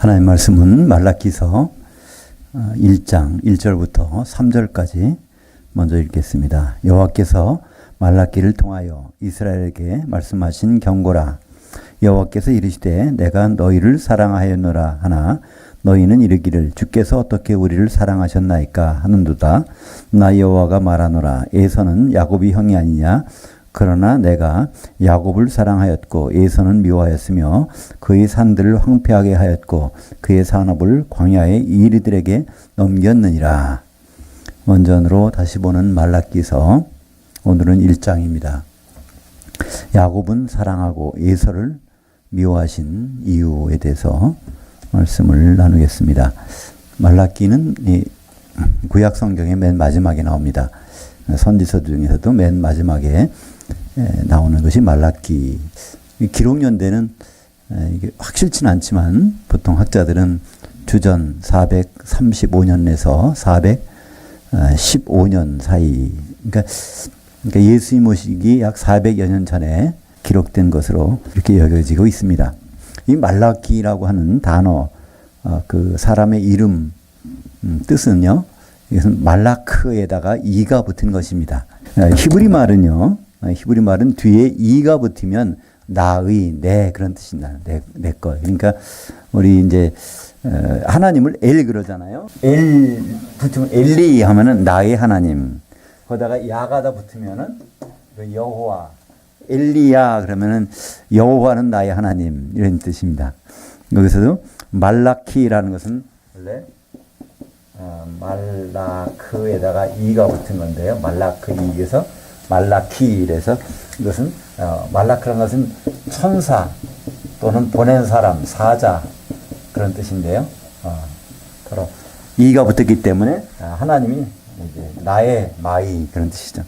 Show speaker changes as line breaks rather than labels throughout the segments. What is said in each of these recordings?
하나님 말씀은 말라기서 1장 1절부터 3절까지 먼저 읽겠습니다. 여호와께서 말라기를 통하여 이스라엘에게 말씀하신 경고라. 여호와께서 이르시되 내가 너희를 사랑하였노라 하나 너희는 이르기를 주께서 어떻게 우리를 사랑하셨나이까 하는도다. 나 여호와가 말하노라. 에서는 야곱이 형이 아니냐. 그러나 내가 야곱을 사랑하였고 에서는 미워하였으며 그의 산들을 황폐하게 하였고 그의 산업을 광야의 이리들에게 넘겼느니라. 원전으로 다시 보는 말라기서 오늘은 1장입니다. 야곱은 사랑하고 에서를 미워하신 이유에 대해서 말씀을 나누겠습니다. 말라기는 구약 성경의 맨 마지막에 나옵니다. 선지서 중에서도 맨 마지막에 나오는 것이 말라기. 기록 연대는 이게 확실치는 않지만 보통 학자들은 주전 435년에서 415년 사이, 그러니까 예수님 오시기 약 400여 년 전에 기록된 것으로 이렇게 여겨지고 있습니다. 이 말라기라고 하는 단어, 그 사람의 이름 뜻은요, 이것은 말라크에다가 이가 붙은 것입니다. 히브리 말은 뒤에 이가 붙으면 나의, 내 그런 뜻입니다. 내 것. 그러니까 우리 이제 하나님을 엘 그러잖아요. 엘 붙으면 엘리 하면은 나의 하나님. 거기다가 야가다 붙으면은 여호와. 엘리야 그러면은 여호와는 나의 하나님 이런 뜻입니다. 여기서도 말라키라는 것은 원래 말라크에다가 이가 붙은 건데요. 말라크 이에서 말라키에서 이것은 말라크라는 것은 천사 또는 보낸 사람, 사자 그런 뜻인데요. 바로 이가 붙었기 때문에 하나님이 이제 나의 마이 그런 뜻이죠.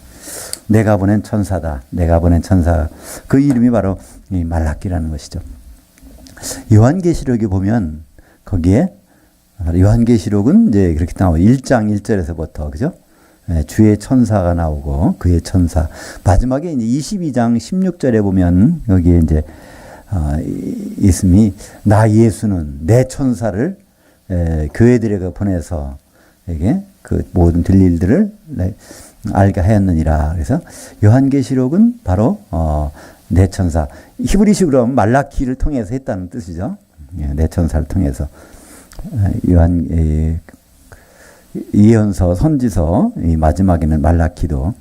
내가 보낸 천사다. 내가 보낸 천사. 그 이름이 바로 이 말라기라는 것이죠. 요한계시록에 보면 거기에 요한계시록은 이제 그렇게 나오고 1장 1절에서부터 그죠? 주의 천사가 나오고 그의 천사. 마지막에 이제 22장 16절에 보면 여기에 이제 예수님이 나 예수는 내 천사를 교회들에게 보내서 이게 그 모든 들릴들을 알게 하였느니라. 그래서 요한계시록은 바로 내 천사. 히브리식으로 하면 말라키를 통해서 했다는 뜻이죠. 내 천사를 통해서. 예언서, 선지서 이 마지막에는 말라키도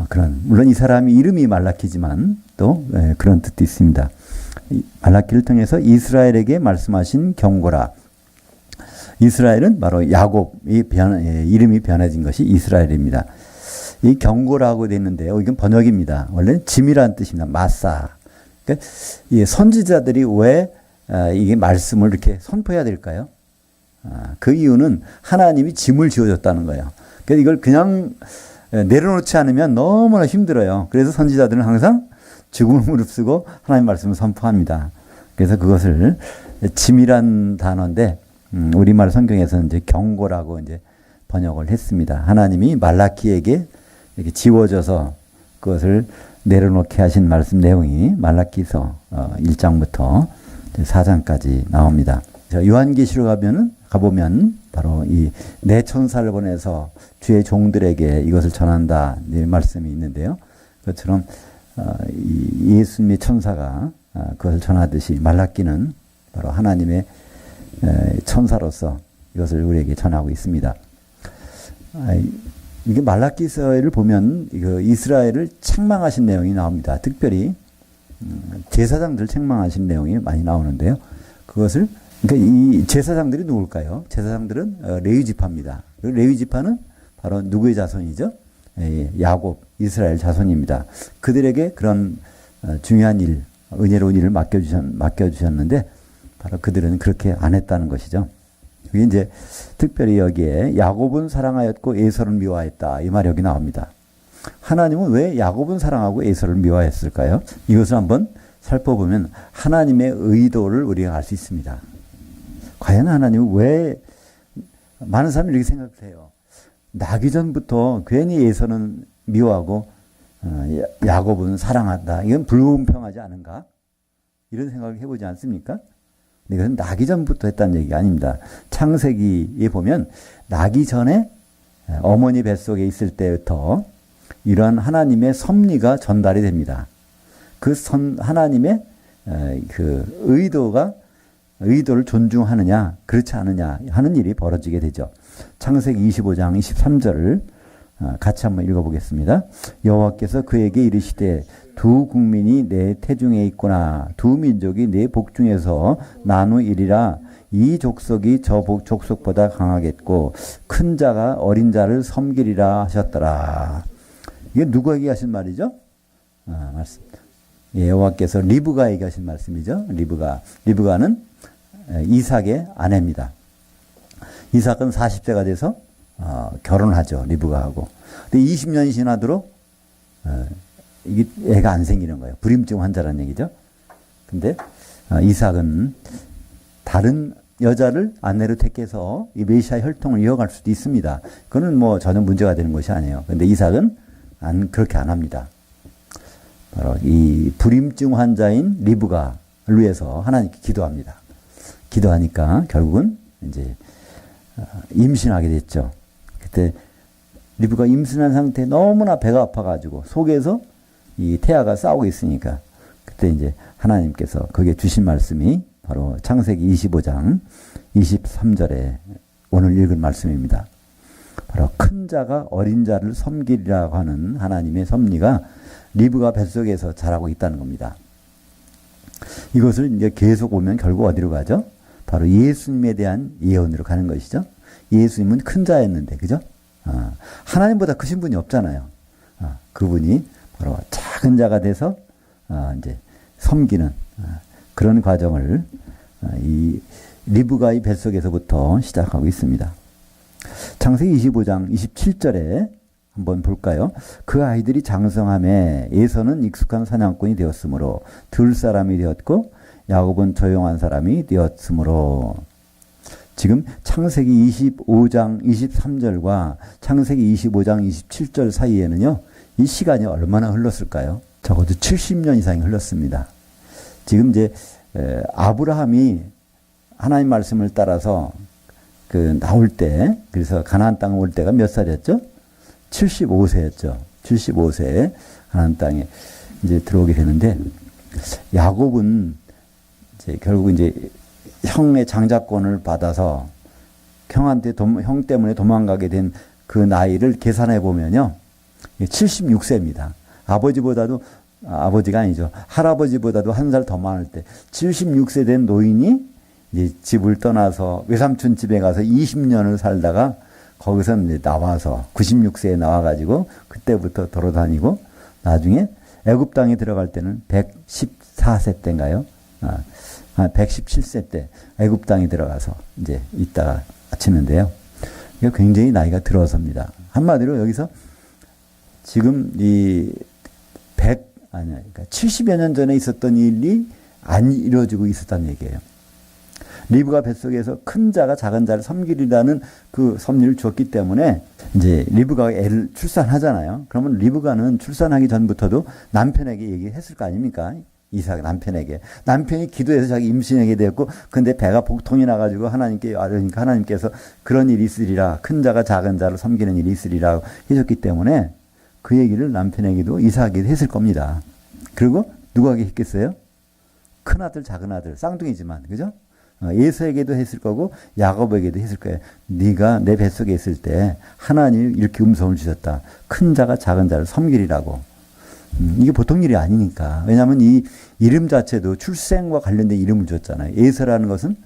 그런, 물론 이 사람이 이름이 말라키지만 또 그런 뜻도 있습니다. 말라키를 통해서 이스라엘에게 말씀하신 경고라. 이스라엘은 바로 야곱이 이름이 변해진 것이 이스라엘입니다. 이 경고라고 되어 있는데요. 이건 번역입니다. 원래는 짐이라는 뜻입니다. 마사. 그러니까 이 선지자들이 왜 이게 말씀을 이렇게 선포해야 될까요? 그 이유는 하나님이 짐을 지어줬다는 거예요. 그래서 이걸 그냥 내려놓지 않으면 너무나 힘들어요. 그래서 선지자들은 항상 죽음을 무릅쓰고 하나님 말씀을 선포합니다. 그래서 그것을 짐이란 단어인데 우리말 성경에서는 이제 경고라고 이제 번역을 했습니다. 하나님이 말라키에게 이렇게 지워져서 그것을 내려놓게 하신 말씀 내용이 말라키서 1장부터 4장까지 나옵니다. 요한계시록 가보면 바로 이 내 천사를 보내서 주의 종들에게 이것을 전한다 이 말씀이 있는데요. 그것처럼 이 예수님의 천사가 그것을 전하듯이 말라기는 바로 하나님의 천사로서 이것을 우리에게 전하고 있습니다. 이게 말라기서를 보면 이스라엘을 책망하신 내용이 나옵니다. 특별히 제사장들 책망하신 내용이 많이 나오는데요. 그것을 그러니까 이 제사장들이 누굴까요? 제사장들은 레위 지파입니다. 레위 지파는 바로 누구의 자손이죠? 야곱, 이스라엘 자손입니다. 그들에게 그런 중요한 일, 은혜로운 일을 맡겨주셨는데 바로 그들은 그렇게 안 했다는 것이죠. 여기 이제 특별히 여기에 야곱은 사랑하였고 에서를 미워했다. 이 말이 여기 나옵니다. 하나님은 왜 야곱은 사랑하고 에서를 미워했을까요? 이것을 한번 살펴보면 하나님의 의도를 우리가 알 수 있습니다. 과연 하나님은 왜 많은 사람들이 이렇게 생각해요. 나기 전부터 괜히 에서는 미워하고 야곱은 사랑한다. 이건 불공평하지 않은가? 이런 생각을 해보지 않습니까? 이것은 나기 전부터 했다는 얘기가 아닙니다. 창세기에 보면 나기 전에 어머니 뱃속에 있을 때부터 이러한 하나님의 섭리가 전달이 됩니다. 그 하나님의 그 의도를 존중하느냐 그렇지 않느냐 하는 일이 벌어지게 되죠. 창세기 25장 23절을 같이 한번 읽어보겠습니다. 여호와께서 그에게 이르시되 두 국민이 내 태중에 있구나. 두 민족이 내 복중에서 나누이리라. 이 족속이 저 족속보다 강하겠고 큰 자가 어린 자를 섬기리라 하셨더라. 이게 누구에게 하신 말이죠? 말씀. 여호와께서 리브가에게 하신 말씀이죠. 리브가는 이삭의 아내입니다. 이삭은 40세가 돼서 결혼하죠. 리브가하고. 근데 20년이 지나도록 이게 애가 안 생기는 거예요. 불임증 환자라는 얘기죠. 근데 이삭은 다른 여자를 아내로 택해서 이 메시아 혈통을 이어갈 수도 있습니다. 그거는 뭐 전혀 문제가 되는 것이 아니에요. 근데 이삭은 그렇게 안 합니다. 바로 이 불임증 환자인 리브가를 위해서 하나님께 기도합니다. 기도하니까 결국은 이제 임신하게 됐죠. 그때 리브가 임신한 상태에 너무나 배가 아파가지고 속에서 이 태아가 싸우고 있으니까 그때 이제 하나님께서 거기에 주신 말씀이 바로 창세기 25장 23절에 오늘 읽은 말씀입니다. 바로 큰 자가 어린 자를 섬기리라고 하는 하나님의 섭리가 리브가 뱃속에서 자라고 있다는 겁니다. 이것을 이제 계속 보면 결국 어디로 가죠? 바로 예수님에 대한 예언으로 가는 것이죠. 예수님은 큰 자였는데, 그죠? 하나님보다 크신 분이 없잖아요. 그분이 바로 작은 자가 돼서 이제 섬기는 그런 과정을 이 리브가의 뱃속에서부터 시작하고 있습니다. 창세기 25장 27절에 한번 볼까요? 그 아이들이 장성함에 에서는 익숙한 사냥꾼이 되었으므로 들 사람이 되었고 야곱은 조용한 사람이 되었으므로. 지금 창세기 25장 23절과 창세기 25장 27절 사이에는요, 이 시간이 얼마나 흘렀을까요? 적어도 70년 이상이 흘렀습니다. 지금 이제 아브라함이 하나님 말씀을 따라서 그 나올 때, 그래서 가나안 땅에 올 때가 몇 살이었죠? 75세였죠. 75세에 가나안 땅에 이제 들어오게 되는데, 야곱은 이제 결국 이제 형의 장자권을 받아서 형 때문에 도망가게 된 그 나이를 계산해 보면요, 76세입니다. 아버지가 아니죠. 할아버지보다도 한 살 더 많을 때 76세 된 노인이 이제 집을 떠나서 외삼촌 집에 가서 20년을 살다가 거기서 이제 나와서 96세에 나와가지고 그때부터 돌아다니고 나중에 애굽 땅에 들어갈 때는 114세 때인가요? 117세 때 애굽 땅에 들어가서 이제 있다가 마치는데요. 이게 굉장히 나이가 들어섭니다. 한마디로 여기서 지금 그러니까 70여 년 전에 있었던 일이 안 이루어지고 있었다는 얘기예요. 리브가 뱃속에서 큰 자가 작은 자를 섬기리라는 그 섭리를 주었기 때문에 이제 리브가가 애를 출산하잖아요. 그러면 리브가는 출산하기 전부터도 남편에게 얘기했을 거 아닙니까? 이삭 남편에게. 남편이 기도해서 자기 임신하게 되었고, 근데 배가 복통이 나가지고 하나님께 아뢰니까 하나님께서 그런 일이 있으리라, 큰 자가 작은 자를 섬기는 일이 있으리라 해줬기 때문에 그 얘기를 남편에게도 이삭에게도 했을 겁니다. 그리고 누구에게 했겠어요? 큰아들, 작은아들, 쌍둥이지만, 그죠? 에서에게도 했을 거고 야곱에게도 했을 거예요. 네가 내 뱃속에 있을 때 하나님이 이렇게 음성을 주셨다. 큰 자가 작은 자를 섬기리라고. 이게 보통 일이 아니니까. 왜냐하면 이 이름 자체도 출생과 관련된 이름을 줬잖아요. 에서라는 것은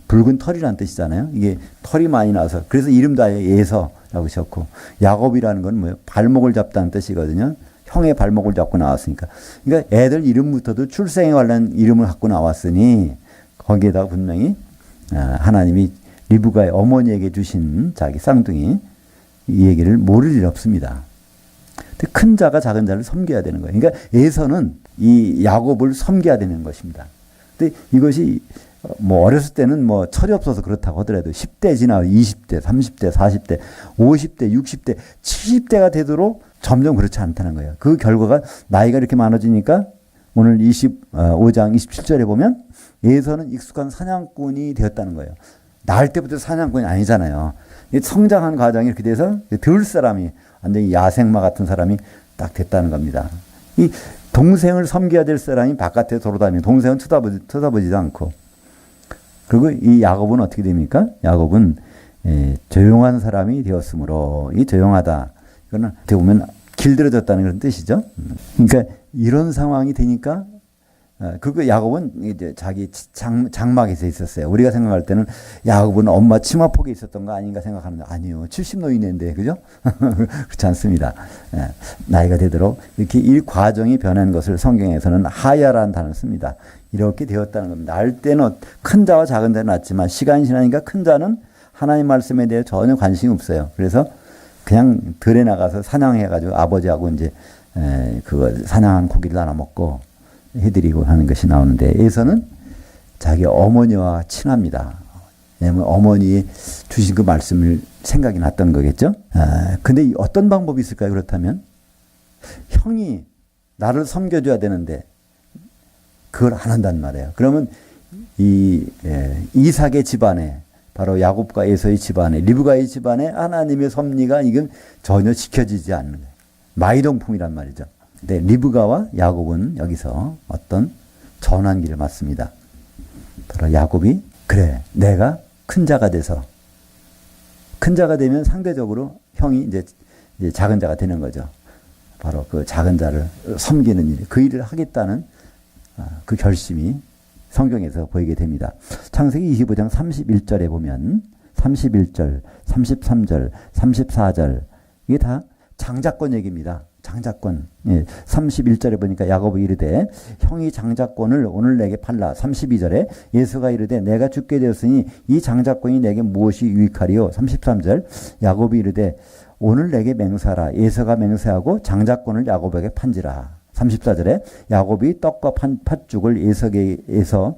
붉은 털이라는 뜻이잖아요. 이게 털이 많이 나서 그래서 이름도 아예 에서라고 지었고, 야곱이라는 건 뭐예요? 발목을 잡다는 뜻이거든요. 형의 발목을 잡고 나왔으니까. 그러니까 애들 이름부터도 출생에 관련 이름을 갖고 나왔으니 거기에다가 분명히 하나님이 리브가의 어머니에게 주신 자기 쌍둥이 이 얘기를 모를 일 없습니다. 근데 큰 자가 작은 자를 섬겨야 되는 거예요. 그러니까 에서는 이 야곱을 섬겨야 되는 것입니다. 근데 이것이 뭐 어렸을 때는 뭐 철이 없어서 그렇다고 하더라도 10대 지나 20대, 30대, 40대, 50대, 60대, 70대가 되도록 점점 그렇지 않다는 거예요. 그 결과가 나이가 이렇게 많아지니까 오늘 25장 27절에 보면 에서는 익숙한 사냥꾼이 되었다는 거예요. 낳을 때부터 사냥꾼이 아니잖아요. 성장한 과정이 이렇게 돼서 들 사람이 완전히 야생마 같은 사람이 딱 됐다는 겁니다. 이 동생을 섬겨야 될 사람이 바깥에 돌아다니고 동생은 쳐다보지도 않고. 그리고 이 야곱은 어떻게 됩니까? 야곱은 조용한 사람이 되었으므로 이 조용하다. 이거는 어떻게 보면 길들여졌다는 그런 뜻이죠. 그러니까 이런 상황이 되니까 그리고 야곱은 이제 자기 장막에서 있었어요. 우리가 생각할 때는 야곱은 엄마 치마폭에 있었던 거 아닌가 생각하는데 아니요. 70노인인데 그죠? 그렇지 않습니다. 나이가 되도록 이렇게 이 과정이 변한 것을 성경에서는 하야라는 단어를 씁니다. 이렇게 되었다는 겁니다. 날 때는 큰 자와 작은 자는 낳지만 시간이 지나니까 큰 자는 하나님 말씀에 대해 전혀 관심이 없어요. 그래서 그냥 들에 나가서 사냥해가지고 아버지하고 이제 그거 사냥한 고기를 나눠 먹고 해드리고 하는 것이 나오는데 에서는 자기 어머니와 친합니다. 왜냐하면 어머니 주신 그 말씀을 생각이 났던 거겠죠. 근데 어떤 방법이 있을까요? 그렇다면 형이 나를 섬겨줘야 되는데 그걸 안 한단 말이에요. 그러면 이삭의 집안에 바로 야곱과 에서의 집안에 리브가의 집안에 하나님의 섭리가 이건 전혀 지켜지지 않는 거예요. 마이동풍이란 말이죠. 근데 리브가와 야곱은 여기서 어떤 전환기를 맞습니다. 바로 야곱이 그래 내가 큰 자가 돼서 큰 자가 되면 상대적으로 형이 이제 작은 자가 되는 거죠. 바로 그 작은 자를 섬기는 일, 그 일을 하겠다는 그 결심이 성경에서 보이게 됩니다. 창세기 25장 31절에 보면 31절, 33절, 34절 이게 다 장자권 얘기입니다. 장자권. 31절에 보니까 야곱이 이르되 형이 장자권을 오늘 내게 팔라. 32절에 예수가 이르되 내가 죽게 되었으니 이 장자권이 내게 무엇이 유익하리요. 33절 야곱이 이르되 오늘 내게 맹세하라. 예수가 맹세하고 장자권을 야곱에게 판지라. 34절에 야곱이 떡과 팥죽을 에서에게서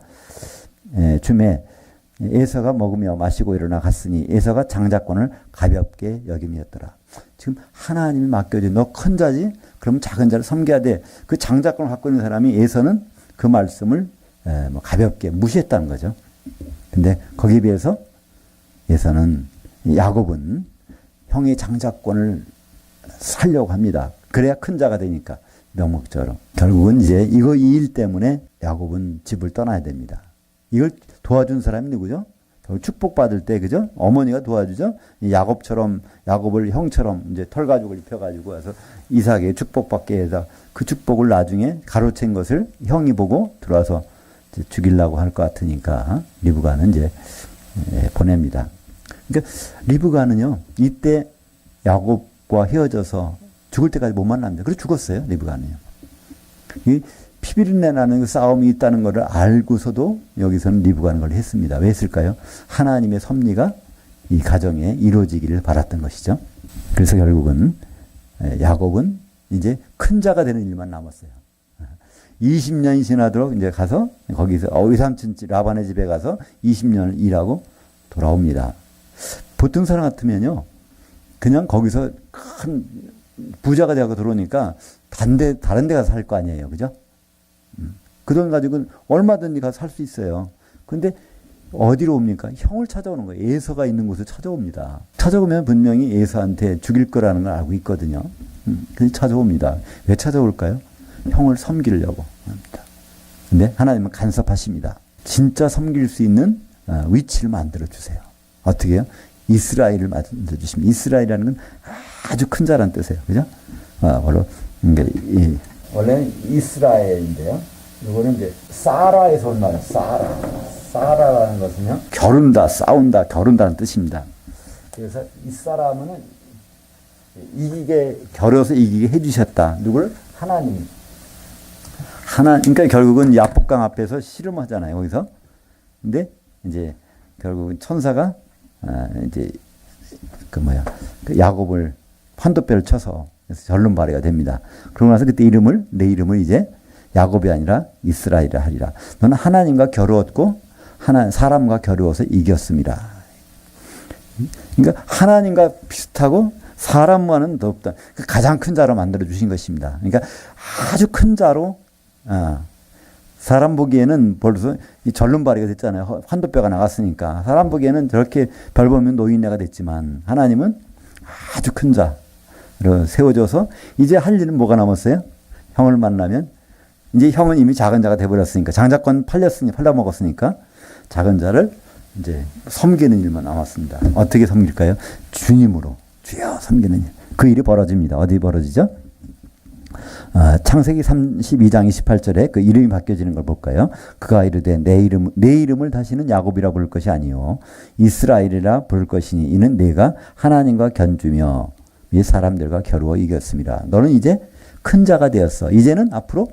주매 에서가 먹으며 마시고 일어나 갔으니 에서가 장자권을 가볍게 여김이었더라. 지금 하나님이 맡겨준 너 큰 자지? 그럼 작은 자를 섬겨야 돼. 그 장자권을 갖고 있는 사람이 에서는 그 말씀을 가볍게 무시했다는 거죠. 근데 거기에 비해서 에서는 야곱은 형의 장자권을 살려고 합니다. 그래야 큰 자가 되니까 명목적으로. 결국은 이제 이 일 때문에 야곱은 집을 떠나야 됩니다. 이걸 도와준 사람이 누구죠? 축복받을 때, 그죠? 어머니가 도와주죠? 야곱을 형처럼 이제 털가죽을 입혀가지고 와서 이삭에게 축복받게 해서 그 축복을 나중에 가로챈 것을 형이 보고 들어와서 이제 죽이려고 할 것 같으니까 리브가는 이제 보냅니다. 그러니까 리브가는요, 이때 야곱과 헤어져서 죽을 때까지 못 만납니다. 그래서 죽었어요, 리브가는요. 이 피비린내 나는 싸움이 있다는 것을 알고서도 여기서는 리브가는 걸 했습니다. 왜 했을까요? 하나님의 섭리가 이 가정에 이루어지기를 바랐던 것이죠. 그래서 결국은 야곱은 이제 큰 자가 되는 일만 남았어요. 20년이 지나도록 이제 가서 거기서 외삼촌 라반의 집에 가서 20년을 일하고 돌아옵니다. 보통 사람 같으면요, 그냥 거기서 큰 부자가 되고 들어오니까 다른 데 가서 살 거 아니에요. 그죠? 그 돈 가지고는 얼마든지 가서 살 수 있어요. 근데 어디로 옵니까? 형을 찾아오는 거예요. 에서가 있는 곳을 찾아옵니다. 찾아오면 분명히 에서한테 죽일 거라는 걸 알고 있거든요. 그래서 찾아옵니다. 왜 찾아올까요? 형을 섬기려고 합니다. 근데 하나님은 간섭하십니다. 진짜 섬길 수 있는 위치를 만들어 주세요. 어떻게 해요? 이스라엘을 만들어 주십니다. 이스라엘이라는 건 아주 큰 자라는 뜻이에요. 그죠? 바로 원래는 이스라엘인데요. 이거는 이제 사라에서 온 말이에요. 사라라는 것은요, 겨룬다, 싸운다, 겨룬다는 뜻입니다. 그래서 이 사람은 겨뤄서 이기게 해주셨다. 누구를? 하나님. 그러니까 결국은 야복강 앞에서 씨름하잖아요. 거기서. 근데 이제 결국은 천사가 이제 그 야곱을 판도뼈를 쳐서 그래서 절름발이가 됩니다. 그러고 나서 그때 내 이름을 이제 야곱이 아니라 이스라엘이라 하리라. 너는 하나님과 겨루었고 사람과 겨루어서 이겼습니다. 그러니까 하나님과 비슷하고 사람과는 더 없다. 가장 큰 자로 만들어 주신 것입니다. 그러니까 아주 큰 자로 사람 보기에는 벌써 이 절름발이가 됐잖아요. 환도뼈가 나갔으니까. 사람 보기에는 저렇게 별 보면 노인네가 됐지만 하나님은 아주 큰 자로 세워져서 이제 할 일은 뭐가 남았어요? 형을 만나면 이제 형은 이미 작은 자가 돼버렸으니까 장자권 팔려먹었으니까 작은 자를 이제 섬기는 일만 남았습니다. 어떻게 섬길까요? 주님으로 주여 섬기는 일. 그 일이 벌어집니다. 어디 벌어지죠? 창세기 32장 28절에 그 이름이 바뀌어지는 걸 볼까요? 그가 이르되 내 이름을 다시는 야곱이라 부를 것이 아니요 이스라엘이라 부를 것이니 이는 내가 하나님과 견주며 이 사람들과 겨루어 이겼습니다. 너는 이제 큰 자가 되었어. 이제는 앞으로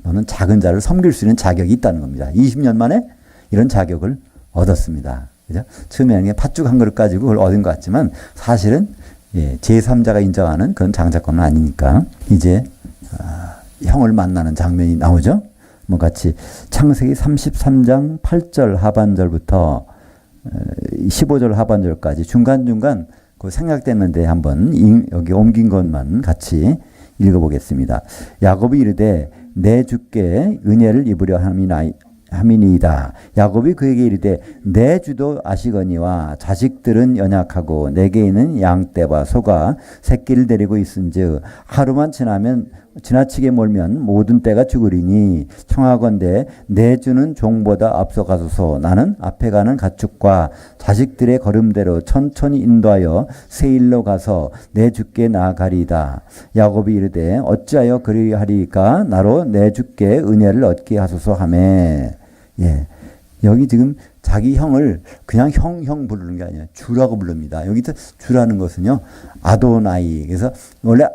너는 작은 자를 섬길 수 있는 자격이 있다는 겁니다. 20년 만에 이런 자격을 얻었습니다. 그죠? 처음에는 팥죽 한 그릇 가지고 그걸 얻은 것 같지만 사실은 제3자가 인정하는 그런 장자권은 아니니까 이제 형을 만나는 장면이 나오죠. 뭐 같이 창세기 33장 8절 하반절부터 15절 하반절까지 중간중간 그 생략됐는데 한번 여기 옮긴 것만 같이 읽어보겠습니다. 야곱이 이르되 내 주께 은혜를 입으려 함이니이다. 야곱이 그에게 이르되 내 주도 아시거니와 자식들은 연약하고 내게 있는 양떼와 소가 새끼를 데리고 있은즉 하루만 지나치게 몰면 모든 떼가 죽으리니 청하건대 내 주는 종보다 앞서가소서. 나는 앞에 가는 가축과 자식들의 걸음대로 천천히 인도하여 세일로 가서 내 주께 나아가리이다. 야곱이 이르되 어찌하여 그리하리까? 나로 내 주께 은혜를 얻게 하소서 하매. 여기 지금 자기 형을 그냥 형 부르는 게 아니라 주라고 부릅니다. 여기서 주라는 것은요, 아도나이. 그래서 원래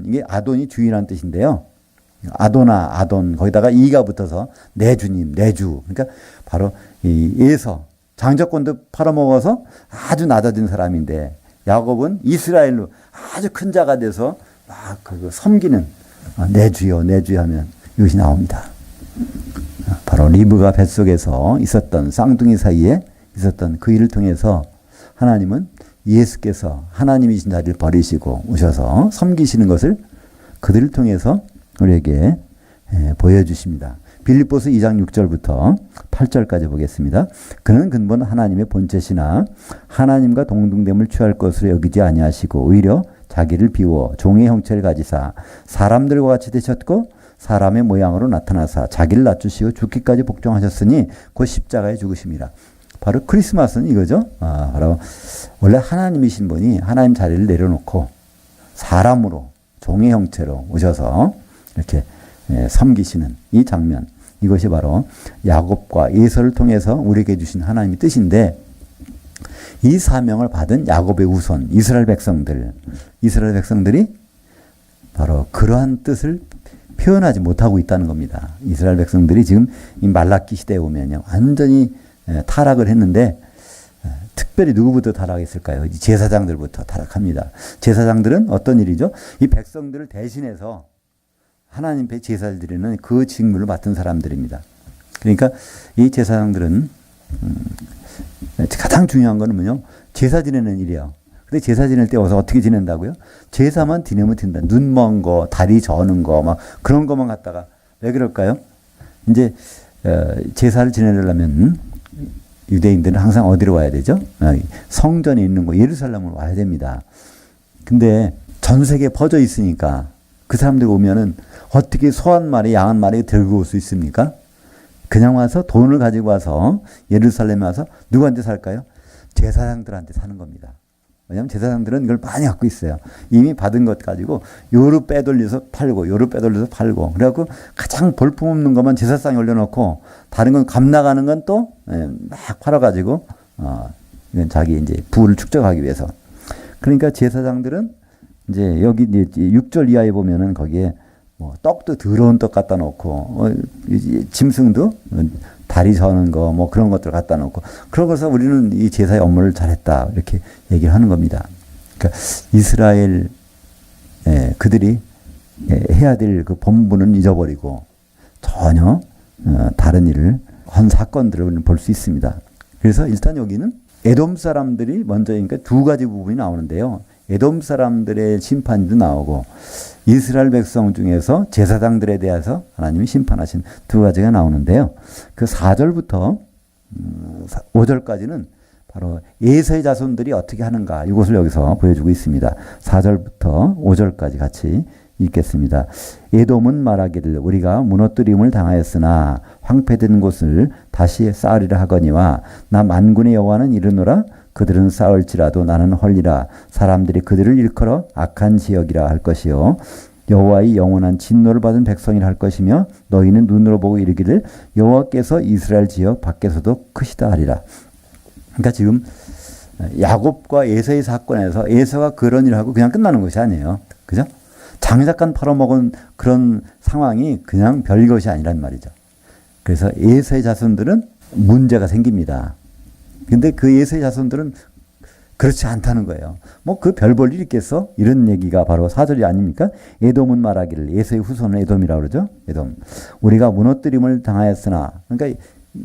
이게 아돈이 주인이라는 뜻인데요. 아돈, 거기다가 이가 붙어서 내 주님, 내 주. 그러니까 바로 이 에서 장자권도 팔아먹어서 아주 낮아진 사람인데 야곱은 이스라엘로 아주 큰 자가 돼서 막 그 섬기는 내 주여, 내 주여 하면 이것이 나옵니다. 바로 리브가 뱃속에서 있었던 쌍둥이 사이에 있었던 그 일을 통해서 하나님은 예수께서 하나님이신 자를 버리시고 오셔서 섬기시는 것을 그들을 통해서 우리에게 보여주십니다. 빌립보서 2장 6절부터 8절까지 보겠습니다. 그는 근본 하나님의 본체시나 하나님과 동등됨을 취할 것으로 여기지 아니하시고 오히려 자기를 비워 종의 형체를 가지사 사람들과 같이 되셨고 사람의 모양으로 나타나사 자기를 낮추시고 죽기까지 복종하셨으니 곧 십자가에 죽으심이라. 바로 크리스마스는 이거죠. 바로 원래 하나님이신 분이 하나님 자리를 내려놓고 사람으로 종의 형체로 오셔서 이렇게 섬기시는 이 장면. 이것이 바로 야곱과 에서를 통해서 우리에게 주신 하나님의 뜻인데 이 사명을 받은 야곱의 후손 이스라엘 백성들이 바로 그러한 뜻을 표현하지 못하고 있다는 겁니다. 이스라엘 백성들이 지금 이 말라기 시대에 오면요. 완전히 타락을 했는데 특별히 누구부터 타락했을까요? 제사장들부터 타락합니다. 제사장들은 어떤 일이죠? 이 백성들을 대신해서 하나님 앞에 제사를 드리는 그 직무를 맡은 사람들입니다. 그러니까 이 제사장들은 가장 중요한 거는 뭐냐? 제사 지내는 일이에요. 근데 제사 지낼 때 와서 어떻게 지낸다고요? 제사만 지내면 된다. 눈 먼 거, 다리 저는 거, 막 그런 것만 갖다가 왜 그럴까요? 이제 제사를 지내려면 유대인들은 항상 어디로 와야 되죠? 성전에 있는 거 예루살렘으로 와야 됩니다. 근데 전 세계에 퍼져 있으니까 그 사람들 오면은 어떻게 소 한 마리, 양 한 마리 들고 올 수 있습니까? 그냥 와서 돈을 가지고 와서 예루살렘에 와서 누구한테 살까요? 제사장들한테 사는 겁니다. 왜냐하면 제사장들은 이걸 많이 갖고 있어요. 이미 받은 것 가지고 요로 빼돌려서 팔고 요로 빼돌려서 팔고 그래갖고 가장 볼품없는 것만 제사상에 올려놓고 다른 건 값 나가는 건 또 막 팔아가지고 이건 자기 이제 부를 축적하기 위해서. 그러니까 제사장들은 이제 여기 이제 6절 이하에 보면은 거기에 뭐 떡도 더러운 떡 갖다 놓고 짐승도 다리 저는 거 뭐 그런 것들 갖다 놓고 그러고서 우리는 이 제사의 업무를 잘했다 이렇게 얘기를 하는 겁니다. 그러니까 이스라엘 그들이 해야 될 그 본분은 잊어버리고 전혀 다른 일을 한 사건들을 볼 수 있습니다. 그래서 일단 여기는 에돔 사람들이 먼저 그러니까 두 가지 부분이 나오는데요. 에돔 사람들의 심판도 나오고 이스라엘 백성 중에서 제사장들에 대해서 하나님이 심판하신 두 가지가 나오는데요. 그 4절부터 5절까지는 바로 에서의 자손들이 어떻게 하는가 이것을 여기서 보여주고 있습니다. 4절부터 5절까지 같이 읽겠습니다. 에돔은 말하기를 우리가 무너뜨림을 당하였으나 황폐된 곳을 다시 쌓으리라 하거니와 나 만군의 여호와는 이르노라 그들은 쌓을지라도 나는 헐리라 사람들이 그들을 일컬어 악한 지역이라 할 것이요 여호와의 영원한 진노를 받은 백성이라 할 것이며 너희는 눈으로 보고 이르기를 여호와께서 이스라엘 지역 밖에서도 크시다 하리라. 그러니까 지금 야곱과 에서의 사건에서 에서가 그런 일을 하고 그냥 끝나는 것이 아니에요. 그죠? 장작간 팔아먹은 그런 상황이 그냥 별것이 아니란 말이죠. 그래서 에서의 자손들은 문제가 생깁니다. 근데 그 에서의 자손들은 그렇지 않다는 거예요. 뭐 그 별 볼 일 있겠어? 이런 얘기가 바로 4절이 아닙니까? 에돔은 말하기를 에서의 후손은 에돔이라고 그러죠. 에돔. 우리가 무너뜨림을 당하였으나 그러니까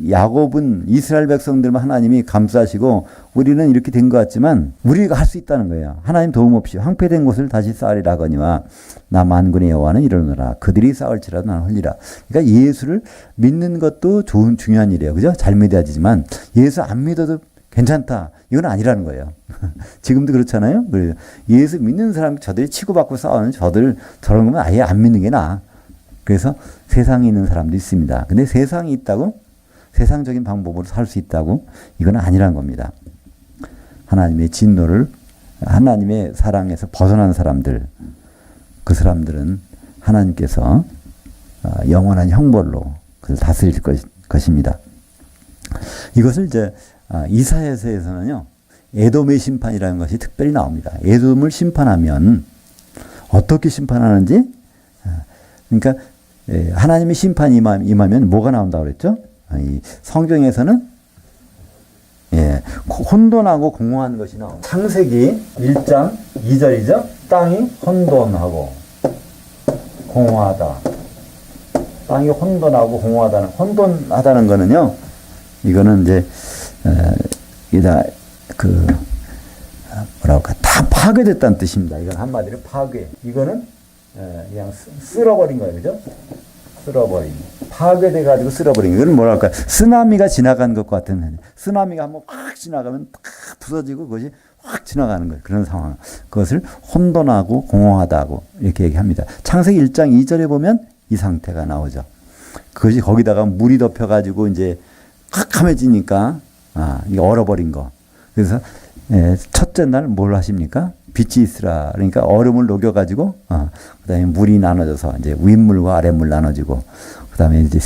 야곱은 이스라엘 백성들만 하나님이 감싸시고 우리는 이렇게 된 것 같지만 우리가 할 수 있다는 거예요. 하나님 도움 없이 황폐된 곳을 다시 쌓으리라 하거니와 나 만군의 여호와는 이르노라 그들이 쌓을지라도 나는 헐리라. 그러니까 예수를 믿는 것도 중요한 일이에요. 그죠? 잘 믿어야 되지만 예수 안 믿어도 괜찮다. 이건 아니라는 거예요. 지금도 그렇잖아요. 예수 믿는 사람 저들이 치고받고 싸우는 저런 거면 아예 안 믿는 게 나아. 그래서 세상에 있는 사람도 있습니다. 근데 세상이 있다고 세상적인 방법으로 살 수 있다고 이건 아니란 겁니다. 하나님의 진노를 하나님의 사랑에서 벗어난 사람들 그 사람들은 하나님께서 영원한 형벌로 그를 다스릴 것입니다. 이것을 이제 이사야서에서는요. 에돔의 심판이라는 것이 특별히 나옵니다. 에돔을 심판하면 어떻게 심판하는지 그러니까 하나님의 심판이 임하면 뭐가 나온다고 그랬죠? 이 성경에서는 혼돈하고 공허한 것이 나옵니다. 창세기 1장 2절이죠. 땅이 혼돈하고 공허하다. 땅이 혼돈하고 공허하다는 혼돈하다는 거는요. 이거는 이제 다 파괴됐다는 뜻입니다. 이건 한마디로 파괴. 이거는 그냥 쓸어버린 거예요, 그죠? 쓸어버린. 파괴돼가지고 쓸어버린. 이건 뭐랄까. 쓰나미가 지나간 것 같은. 쓰나미가 한번 확 지나가면 탁 부서지고 그것이 확 지나가는 거예요. 그런 상황. 그것을 혼돈하고 공허하다고 이렇게 얘기합니다. 창세기 1장 2절에 보면 이 상태가 나오죠. 그것이 거기다가 물이 덮여가지고 이제 캄캄해지니까 이게 얼어버린 거. 그래서 첫째 날 뭘 하십니까? 빛이 있으라. 그러니까 얼음을 녹여가지고 그다음에 물이 나눠져서 이제 윗물과 아랫물 나눠지고 그다음에 이제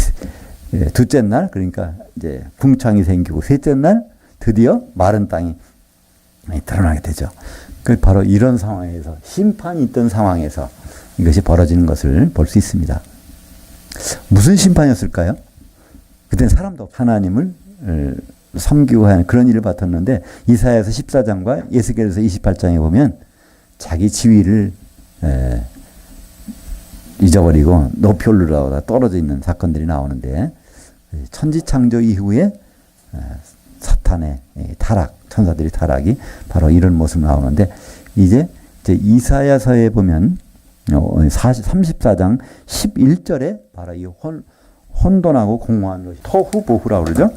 둘째 날 그러니까 이제 궁창이 생기고 셋째 날 드디어 마른 땅이 드러나게 되죠. 그 바로 이런 상황에서 심판이 있던 상황에서 이것이 벌어지는 것을 볼 수 있습니다. 무슨 심판이었을까요? 그때는 사람도 없고 하나님을 섬기고 하는 그런 일을 맡았는데 이사야서 14장과 예스겔서 28장에 보면 자기 지위를 잊어버리고 높이 올라오다 떨어져 있는 사건들이 나오는데 천지창조 이후에 사탄의 타락, 천사들이 타락이 바로 이런 모습 나오는데 이제 이사야서에 보면 34장 11절에 바로 이 혼돈하고 공허한 것이 토후보후라고 그러죠.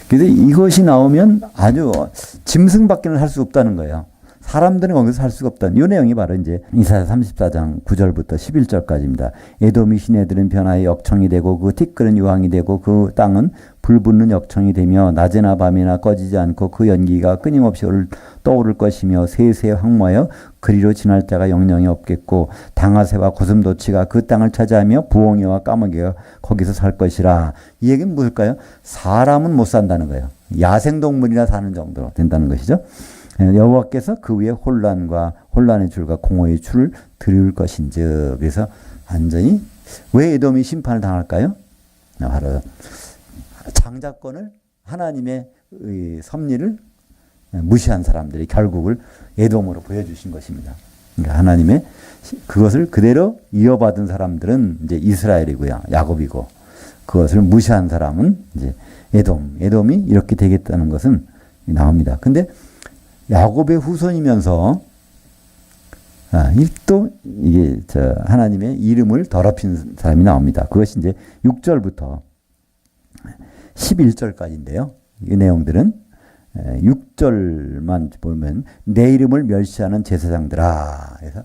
그래서 이것이 나오면 아주 짐승밖에는 할 수 없다는 거예요. 사람들은 거기서 살 수가 없다는 이 내용이 바로 이제 이사야 34장 9절부터 11절까지입니다. 에돔이 시내들은 변화의 역청이 되고 그 티끌은 유황이 되고 그 땅은 불붙는 역청이 되며 낮에나 밤이나 꺼지지 않고 그 연기가 끊임없이 떠오를 것이며 세세 황무하여 그리로 지날 자가 영영이 없겠고 당아새와 고슴도치가 그 땅을 차지하며 부엉이와 까마귀가 거기서 살 것이라. 이 얘기는 무엇일까요? 사람은 못 산다는 거예요. 야생동물이나 사는 정도로 된다는 것이죠. 여호와께서 그 위에 혼란의 줄과 공허의 줄을 드릴 것인즉. 그래서 완전히 왜 에돔이 심판을 당할까요? 바로 장자권을 하나님의 섭리를 무시한 사람들이 결국을 에돔으로 보여주신 것입니다. 그러니까 하나님의 그것을 그대로 이어받은 사람들은 이제 이스라엘이고요, 야곱이고 그것을 무시한 사람은 이제 에돔이 이렇게 되겠다는 것은 나옵니다. 근데 야곱의 후손이면서 또 이게 하나님의 이름을 더럽힌 사람이 나옵니다. 그것이 이제 6절부터 11절까지인데요. 이 내용들은 6절만 보면 내 이름을 멸시하는 제사장들아. 그래서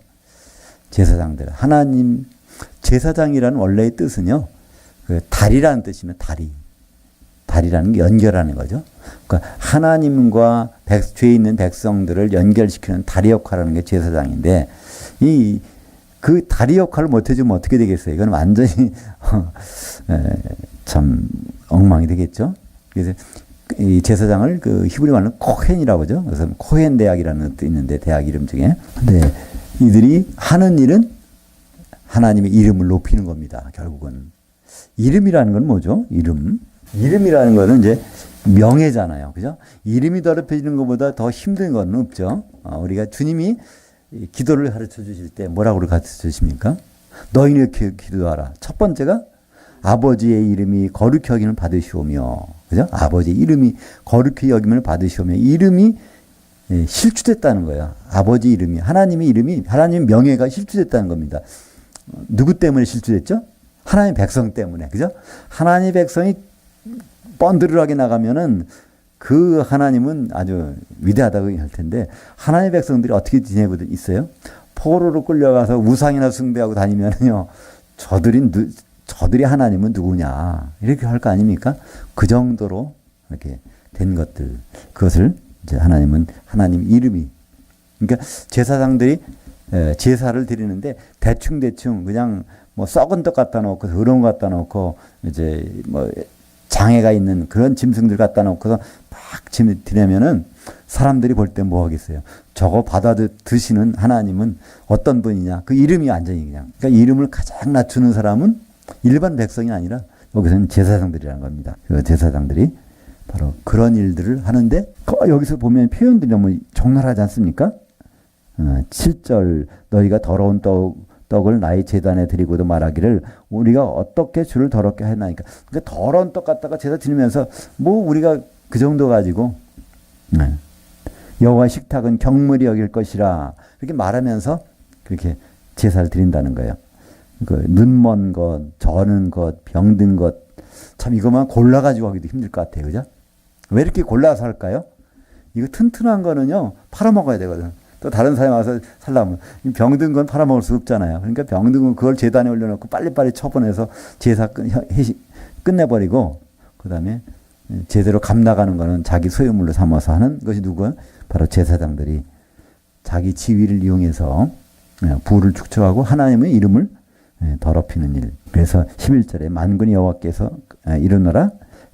제사장들, 하나님 제사장이라는 원래의 뜻은요, 그 다리라는 뜻이면 다리라는 게 연결하는 거죠. 그러니까 하나님과 죄 있는 백성들을 연결시키는 다리 역할을 하는 게 제사장인데, 그 다리 역할을 못해주면 어떻게 되겠어요? 이건 완전히 참 엉망이 되겠죠. 그래서 이 제사장을 그 히브리 말로 코헨이라고 하죠. 그래서 코헨 대학이라는 뜻도 있는데, 대학 이름 중에. 근데 이들이 하는 일은 하나님의 이름을 높이는 겁니다. 결국은 이름이라는 건 뭐죠? 이름이라는 거는 이제 명예잖아요. 그죠? 이름이 더럽혀지는 것보다 더 힘든 건 없죠. 우리가 주님이 기도를 가르쳐 주실 때 뭐라고 가르쳐 주십니까? 너희는 이렇게 기도하라. 첫 번째가 아버지의 이름이 거룩히 여김을 받으시오며, 그죠? 아버지의 이름이 거룩히 여김을 받으시오며, 이름이 실추됐다는 거예요. 아버지 이름이, 하나님의 이름이, 하나님의 명예가 실추됐다는 겁니다. 누구 때문에 실추됐죠? 하나님의 백성 때문에, 그죠? 하나님의 백성이 뻔드르하게 나가면은 그 하나님은 아주 위대하다고 할 텐데, 하나님의 백성들이 어떻게 지내고 있어요? 포로로 끌려가서 우상이나 숭배하고 다니면요, 저들이 하나님은 누구냐, 이렇게 할 거 아닙니까? 그 정도로 이렇게 된 것들, 그것을 이제 하나님 이름이, 그러니까 제사장들이 제사를 드리는데 대충 그냥 뭐 썩은 떡 갖다 놓고 더러운 거 갖다 놓고 이제 뭐 장애가 있는 그런 짐승들 갖다 놓고서 막 드리면은 사람들이 볼 때 뭐 하겠어요? 저거 받아 드시는 하나님은 어떤 분이냐? 그 이름이 완전히 그냥. 그러니까 이름을 가장 낮추는 사람은 일반 백성이 아니라 여기서는 제사장들이라는 겁니다. 그 제사장들이 바로 그런 일들을 하는데, 여기서 보면 표현들이 너무 적나라하지 않습니까? 7절 너희가 더러운 떡을 나의 제단에 드리고도 말하기를 우리가 어떻게 주를 더럽게 했나니까. 그러니까 더러운 떡 갖다가 제사 드리면서 뭐 우리가 그 정도 가지고 여호와 식탁은 경물이 여길 것이라 이렇게 말하면서 그렇게 제사를 드린다는 거예요. 그 눈먼 것, 저는 것, 병든 것, 참 이것만 골라가지고 하기도 힘들 것 같아요. 그죠? 왜 이렇게 골라서 할까요? 이거 튼튼한 거는요, 팔아먹어야 되거든. 또 다른 사람이 와서 살려면 병든 건 팔아먹을 수 없잖아요. 그러니까 병든 건 그걸 제단에 올려놓고 빨리빨리 처분해서 제사 끝내버리고, 그 다음에 제대로 값나가는 거는 자기 소유물로 삼아서 하는 것이 누구예요? 바로 제사장들이 자기 지위를 이용해서 부를 축적하고 하나님의 이름을 더럽히는 일. 그래서 11절에 만군의 여호와께서 이르노라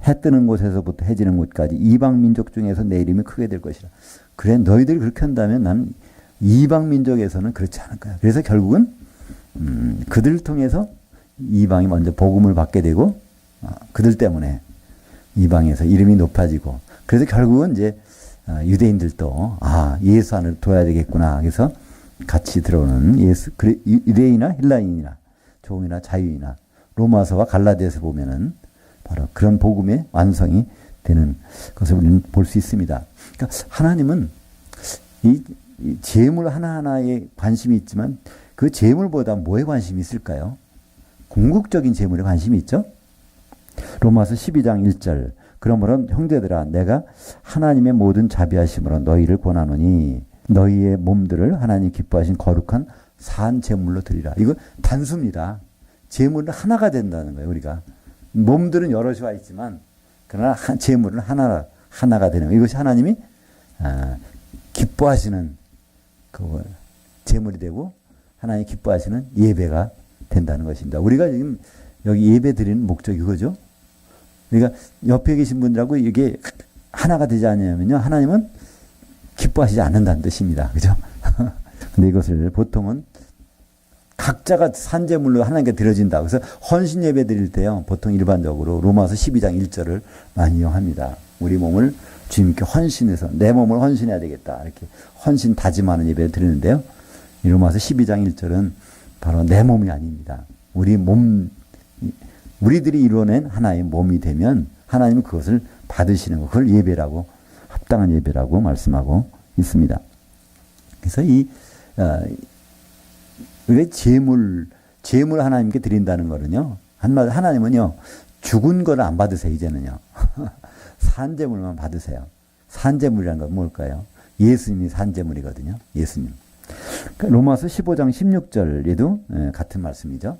해 뜨는 곳에서부터 해 지는 곳까지 이방 민족 중에서 내 이름이 크게 될 것이라. 그래, 너희들이 그렇게 한다면 나는 이방 민족에서는 그렇지 않을 거야. 그래서 결국은 그들을 통해서 이방이 먼저 복음을 받게 되고, 그들 때문에 이방에서 이름이 높아지고, 그래서 결국은 이제 유대인들도 예수 안을 둬야 되겠구나. 그래서 같이 들어오는 유대인이나 헬라인이나 종이나 자유이나 로마서와 갈라디아서 보면은 바로 그런 복음의 완성이 되는 것을 우리는 볼 수 있습니다. 그러니까 하나님은 이 재물 하나하나에 관심이 있지만 그 재물보다 뭐에 관심이 있을까요? 궁극적인 재물에 관심이 있죠. 로마서 12장 1절 그러므로 형제들아 내가 하나님의 모든 자비하심으로 너희를 권하노니 너희의 몸들을 하나님 기뻐하신 거룩한 산 제물로 드리라. 이거 단수입니다. 제물은 하나가 된다는 거예요. 우리가 몸들은 여럿이 와 있지만 그러나 제물은 하나가 되는 거예요. 이것이 하나님이 기뻐하시는 그 제물이 되고 하나님이 기뻐하시는 예배가 된다는 것입니다. 우리가 지금 여기 예배 드리는 목적이 그거죠. 그러니까 옆에 계신 분들하고 이게 하나가 되지 않으면요, 하나님은 기뻐하시지 않는다는 뜻입니다. 그죠? 근데 이것을 보통은 각자가 산제물로 하나님께 드려진다. 그래서 헌신 예배 드릴 때요, 보통 일반적으로 로마서 12장 1절을 많이 이용합니다. 우리 몸을 주님께 헌신해서 내 몸을 헌신해야 되겠다. 이렇게 헌신 다짐하는 예배를 드리는데요. 이 로마서 12장 1절은 바로 내 몸이 아닙니다. 우리들이 이루어낸 하나의 몸이 되면 하나님은 그것을 받으시는 거, 그걸 예배라고, 합당한 예배라고 말씀하고 있습니다. 그래서 왜 제물 하나님께 드린다는 거는요. 한마디로 하나님은요. 죽은 거를 안 받으세요. 이제는요. 산제물만 받으세요. 산제물이라는 건 뭘까요? 예수님이 산제물이거든요. 예수님. 로마서 15장 16절에도 같은 말씀이죠.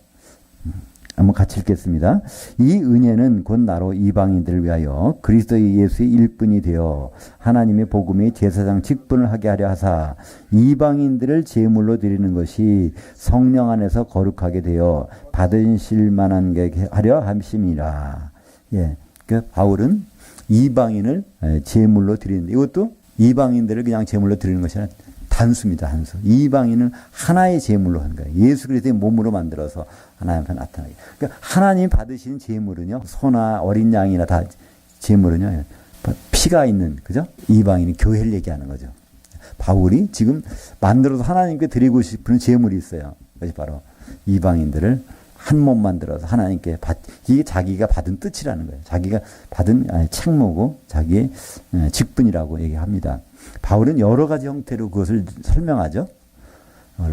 한번 같이 읽겠습니다. 이 은혜는 곧 나로 이방인들을 위하여 그리스도 예수의 일꾼이 되어 하나님의 복음의 제사장 직분을 하게 하려 하사 이방인들을 제물로 드리는 것이 성령 안에서 거룩하게 되어 받으실 만한 게 하려 함심이라. 예, 그 바울은 이방인을 제물로 드리는데 이것도 이방인들을 그냥 제물로 드리는 것이 아니라 단수입니다. 단수. 이방인은 하나의 제물로 한 거예요. 예수 그리스도의 몸으로 만들어서 하나님 앞에 나타나게. 그러니까 하나님 받으시는 제물은요. 소나 어린 양이나 다 제물은요. 피가 있는 그죠? 이방인이 교회를 얘기하는 거죠. 바울이 지금 만들어서 하나님께 드리고 싶은 제물이 있어요. 그것이 바로 이방인들을 한 몸 만들어서 하나님께 이게 자기가 받은 뜻이라는 거예요. 자기가 받은 책무고 자기의 직분이라고 얘기합니다. 바울은 여러 가지 형태로 그것을 설명하죠.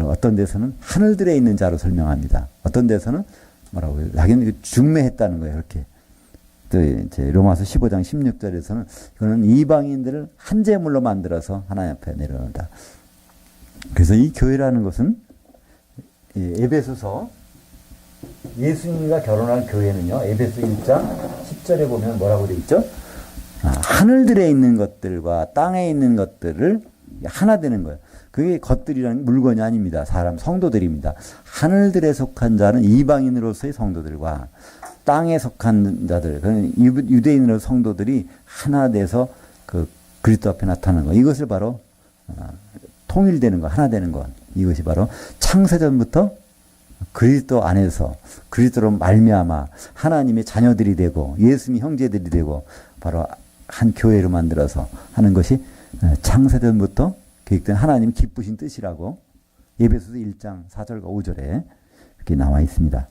어떤 데서는 하늘들에 있는 자로 설명합니다. 어떤 데서는 뭐라고 해요? 자기는 중매했다는 거예요. 이렇게. 또 이제 로마서 15장 16절에서는 이거는 이방인들을 한 제물로 만들어서 하나님 앞에 내려놓는다. 그래서 이 교회라는 것은 에베소서 예수님과 결혼한 교회는요. 에베소 1장 10절에 보면 뭐라고 되어 있죠? 하늘들에 있는 것들과 땅에 있는 것들을 하나 되는 거예요. 그게 것들이라는 물건이 아닙니다. 사람, 성도들입니다. 하늘들에 속한 자는 이방인으로서의 성도들과 땅에 속한 자들, 유대인으로 성도들이 하나 돼서 그 그리스도 앞에 나타나는 거. 이것을 바로 통일되는 거, 하나 되는 것. 이것이 바로 창세전부터 그리스도 안에서 그리스도로 말미암아 하나님의 자녀들이 되고 예수님의 형제들이 되고 바로 한 교회로 만들어서 하는 것이 창세전부터 계획된 하나님 기쁘신 뜻이라고 에베소서 1장 4절과 5절에 이렇게 나와 있습니다.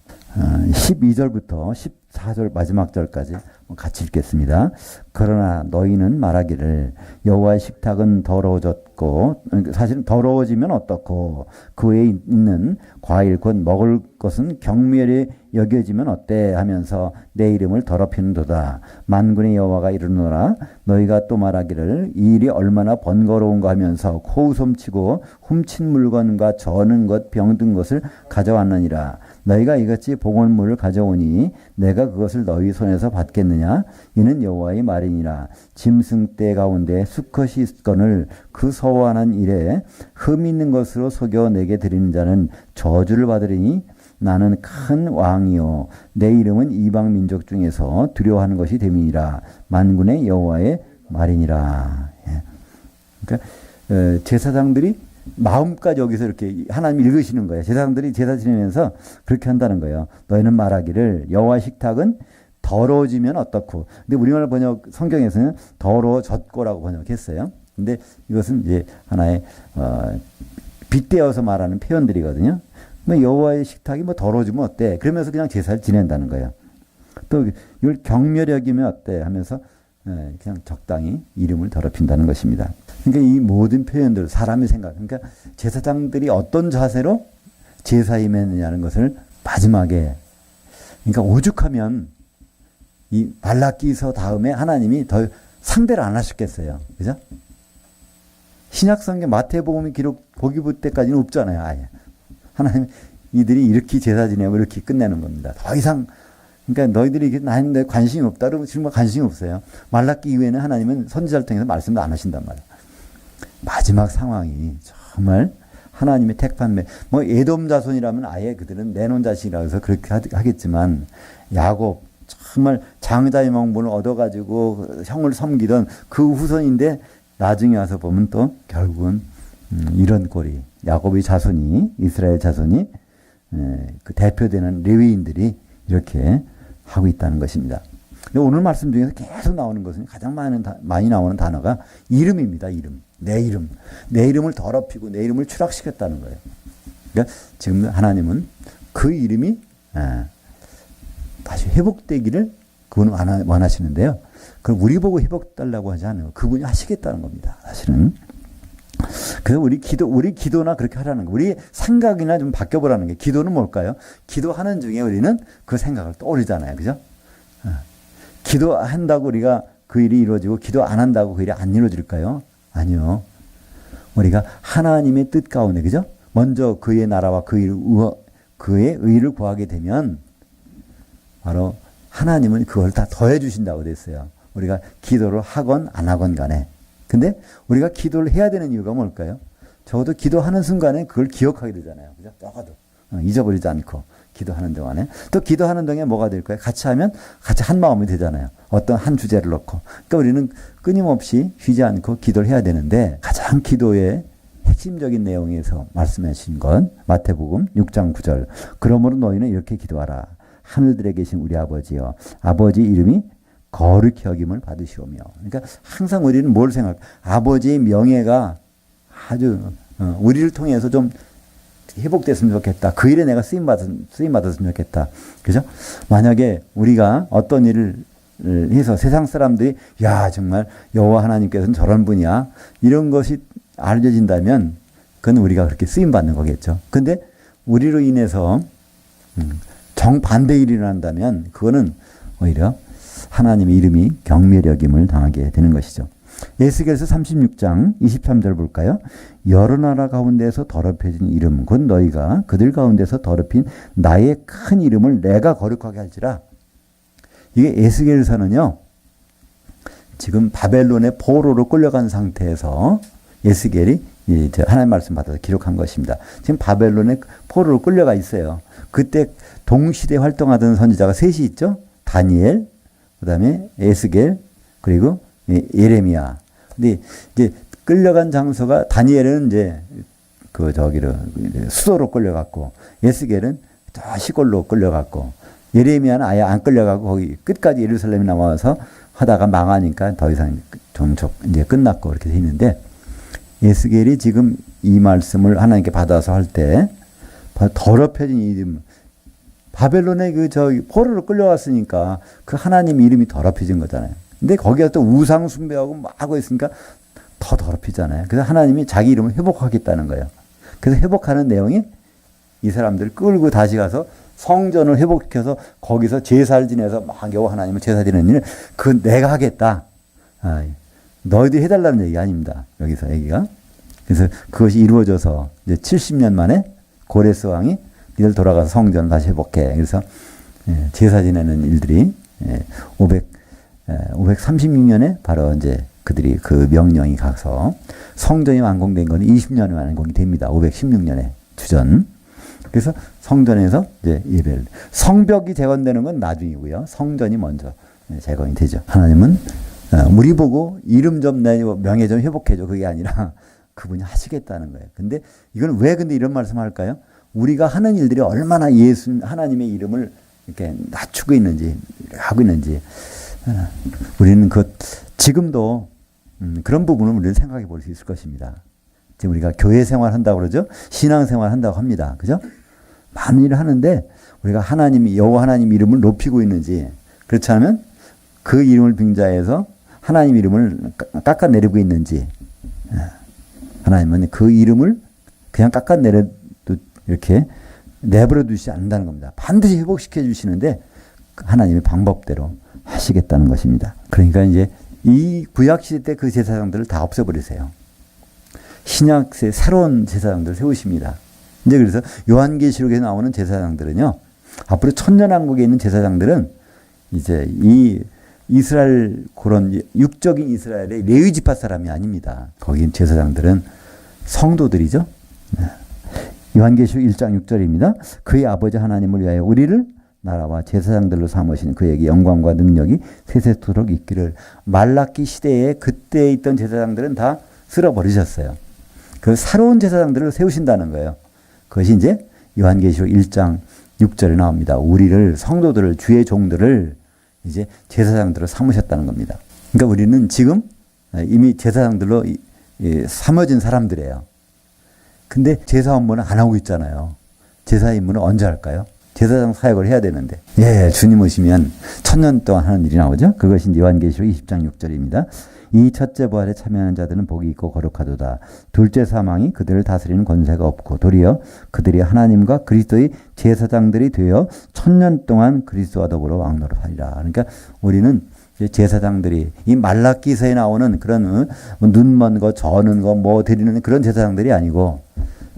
12절부터 14절 마지막 절까지 같이 읽겠습니다. 그러나 너희는 말하기를 여호와의 식탁은 더러워졌고 사실은 더러워지면 어떻고 그 외에 있는 과일 곧 먹을 것은 경멸이 여겨지면 어때 하면서 내 이름을 더럽히는도다. 만군의 여호와가 이르노라 너희가 또 말하기를 이 일이 얼마나 번거로운가 하면서 코웃음치고 훔친 물건과 저는 것 병든 것을 가져왔느니라. 너희가 이같이 봉헌물을 가져오니 내가 그것을 너희 손에서 받겠느냐? 이는 여호와의 말이니라. 짐승떼 가운데 수컷이 있거늘 그 서원한 일에 흠 있는 것으로 속여 내게 드리는 자는 저주를 받으리니 나는 큰 왕이요 내 이름은 이방 민족 중에서 두려워하는 것이 됨이니라. 만군의 여호와의 말이니라. 예. 그러니까 제사장들이 마음까지 여기서 이렇게 하나님 읽으시는 거예요. 제사장들이 제사 지내면서 그렇게 한다는 거예요. 너희는 말하기를 여호와의 식탁은 더러워지면 어떻고. 근데 우리말 번역 성경에서는 더러워졌고라고 번역했어요. 근데 이것은 이제 하나의 빗대어서 말하는 표현들이거든요. 뭐 여호와의 식탁이 뭐 더러워지면 어때? 그러면서 그냥 제사를 지낸다는 거예요. 또 이걸 경멸히 여기면 어때? 하면서 그냥 적당히 이름을 더럽힌다는 것입니다. 그러니까 이 모든 표현들 사람의 생각, 그러니까 제사장들이 어떤 자세로 제사에 임했느냐는 것을 마지막에, 그러니까 오죽하면 이 말라기서 다음에 하나님이 더 상대를 안 하셨겠어요. 그죠? 신약성경 마태복음이 기록 보기부 때까지는 없잖아요. 아예. 하나님 이들이 이렇게 제사 지내고 이렇게 끝내는 겁니다. 더 이상 그러니까 너희들이 나한테 관심이 없다 그러면 정말 관심이 없어요. 말라기 이후에는 하나님은 선지자를 통해서 말씀도 안 하신단 말이에요. 마지막 상황이 정말 하나님의 택판 뭐 에돔 자손이라면 아예 그들은 내놓은 자식이라고 해서 그렇게 하겠지만 야곱 정말 장자의 명분을 얻어가지고 형을 섬기던 그 후손인데 나중에 와서 보면 또 결국은 이런 꼴이 야곱의 자손이 이스라엘 자손이 그 대표되는 레위인들이 이렇게 하고 있다는 것입니다. 오늘 말씀 중에서 계속 나오는 것은 가장 많이 나오는 단어가 이름입니다. 이름. 내 이름. 내 이름을 더럽히고 내 이름을 추락시켰다는 거예요. 그러니까 지금 하나님은 그 이름이 다시 회복되기를 그분은 원하시는데요. 그럼 우리 보고 회복달라고 하지 않아요. 그분이 하시겠다는 겁니다. 사실은. 그래서 우리 기도나 그렇게 하라는 거. 우리 생각이나 좀 바뀌어보라는 게. 기도는 뭘까요? 기도하는 중에 우리는 그 생각을 떠올리잖아요. 그죠? 기도한다고 우리가 그 일이 이루어지고 기도 안 한다고 그 일이 안 이루어질까요? 아니요. 우리가 하나님의 뜻 가운데, 그죠? 먼저 그의 나라와 그의 의를 구하게 되면 바로 하나님은 그걸 다 더해 주신다고 됐어요. 우리가 기도를 하건 안 하건 간에. 근데 우리가 기도를 해야 되는 이유가 뭘까요? 적어도 기도하는 순간에 그걸 기억하게 되잖아요. 그죠? 적어도 잊어버리지 않고 기도하는 동안에. 또 기도하는 동안에 뭐가 될까요? 같이 하면 같이 한 마음이 되잖아요. 어떤 한 주제를 놓고. 그러니까 우리는 끊임없이 쉬지 않고 기도를 해야 되는데 가장 기도의 핵심적인 내용에서 말씀하신 건 마태복음 6장 9절. 그러므로 너희는 이렇게 기도하라. 하늘들에 계신 우리 아버지여. 아버지 이름이 거룩히 여김을 받으시오며. 그러니까 항상 우리는 뭘 아버지의 명예가 아주 우리를 통해서 좀 회복됐으면 좋겠다. 그 일에 내가 쓰임 받았으면 좋겠다. 그죠? 만약에 우리가 어떤 일을 해서 세상 사람들이 야 정말 여호와 하나님께서는 저런 분이야. 이런 것이 알려진다면 그건 우리가 그렇게 쓰임 받는 거겠죠. 근데 우리로 인해서 정반대 일이 일어난다면 그거는 오히려 하나님의 이름이 경멸 여김을 당하게 되는 것이죠. 에스겔서 36장 23절 볼까요? 여러 나라 가운데서 더럽혀진 이름 곧 너희가 그들 가운데서 더럽힌 나의 큰 이름을 내가 거룩하게 할지라. 이게 에스겔서는요. 지금 바벨론의 포로로 끌려간 상태에서 에스겔이 하나님 말씀 받아서 기록한 것입니다. 지금 바벨론의 포로로 끌려가 있어요. 그때 동시대 활동하던 선지자가 셋이 있죠. 다니엘, 그 다음에 에스겔, 그리고 예레미야. 근데 이제 끌려간 장소가 다니엘은 이제 수도로 끌려갔고, 에스겔은 저 시골로 끌려갔고, 예레미야는 아예 안 끌려가고 거기 끝까지 예루살렘에 남아서 하다가 망하니까 더 이상 종족 이제 끝났고 그렇게 돼 있는데, 에스겔이 지금 이 말씀을 하나님께 받아서 할 때 더럽혀진 이름, 바벨론에 포로로 끌려왔으니까 그 하나님 이름이 더럽혀진 거잖아요. 근데 거기가 또 우상 숭배하고 막 하고 있으니까 더 더럽히잖아요. 그래서 하나님이 자기 이름을 회복하겠다는 거예요. 그래서 회복하는 내용이 이 사람들 끌고 다시 가서 성전을 회복해서 거기서 제사를 지내서 막 여호와 하나님을 제사 지내는 일을 그 내가 하겠다. 너희들이 해달라는 얘기 아닙니다. 여기서 얘기가. 그래서 그것이 이루어져서 이제 70년 만에 고레스 왕이 니들 돌아가서 성전을 다시 회복해. 그래서 제사 지내는 일들이 536년에 바로 이제 그들이 그 명령이 가서 성전이 완공된 건 20년에 완공이 됩니다. 516년에 주전. 그래서 성전에서 이제 예배를. 성벽이 재건되는 건 나중이고요. 성전이 먼저 재건이 되죠. 하나님은 우리 보고 이름 좀 내고 명예 좀 회복해줘. 그게 아니라 그분이 하시겠다는 거예요. 근데 이건 왜 근데 이런 말씀 할까요? 우리가 하는 일들이 얼마나 하나님의 이름을 이렇게 낮추고 있는지, 하고 있는지, 우리는 지금도 그런 부분을 우리는 생각해 볼 수 있을 것입니다. 지금 우리가 교회 생활 한다고 그러죠? 신앙 생활 한다고 합니다. 그죠? 많은 일을 하는데, 우리가 여호와 하나님 이름을 높이고 있는지, 그렇지 않으면 그 이름을 빙자해서 하나님 이름을 깎아내리고 있는지, 하나님은 그 이름을 그냥 깎아내려도 이렇게 내버려 두시지 않는다는 겁니다. 반드시 회복시켜 주시는데 하나님의 방법대로 하시겠다는 것입니다. 그러니까 이제 이 구약시대 때 그 제사장들을 다 없애버리세요. 신약시대 새로운 제사장들을 세우십니다. 이제 그래서 요한계시록에 나오는 제사장들은요, 앞으로 천년왕국에 있는 제사장들은 이제 이 이스라엘 그런 육적인 이스라엘의 레위 지파 사람이 아닙니다. 거기 제사장들은 성도들이죠. 요한계시록 1장 6절입니다. 그의 아버지 하나님을 위하여 우리를 나라와 제사장들로 삼으신 그에게 영광과 능력이 세세토록 있기를. 말라기 시대에 그때 있던 제사장들은 다 쓸어버리셨어요. 그 새로운 제사장들을 세우신다는 거예요. 그것이 이제 요한계시록 1장 6절에 나옵니다. 우리를 성도들을 주의 종들을 이제 제사장들로 삼으셨다는 겁니다. 그러니까 우리는 지금 이미 제사장들로 삼어진 사람들이에요. 근데 제사 업무는 안 하고 있잖아요. 제사 임무는 언제 할까요? 제사장 사역을 해야 되는데. 예, 주님 오시면 1000년 동안 하는 일이 나오죠. 그것이 요한계시록 20장 6절입니다. 이 첫째 부활에 참여하는 자들은 복이 있고 거룩하도다. 둘째 사망이 그들을 다스리는 권세가 없고 도리어 그들이 하나님과 그리스도의 제사장들이 되어 1000년 동안 그리스도와 더불어 왕노릇하리라. 그러니까 우리는 제사장들이 이 말라기서에 나오는 그런 눈먼 거, 저는 거, 뭐 드리는 그런 제사장들이 아니고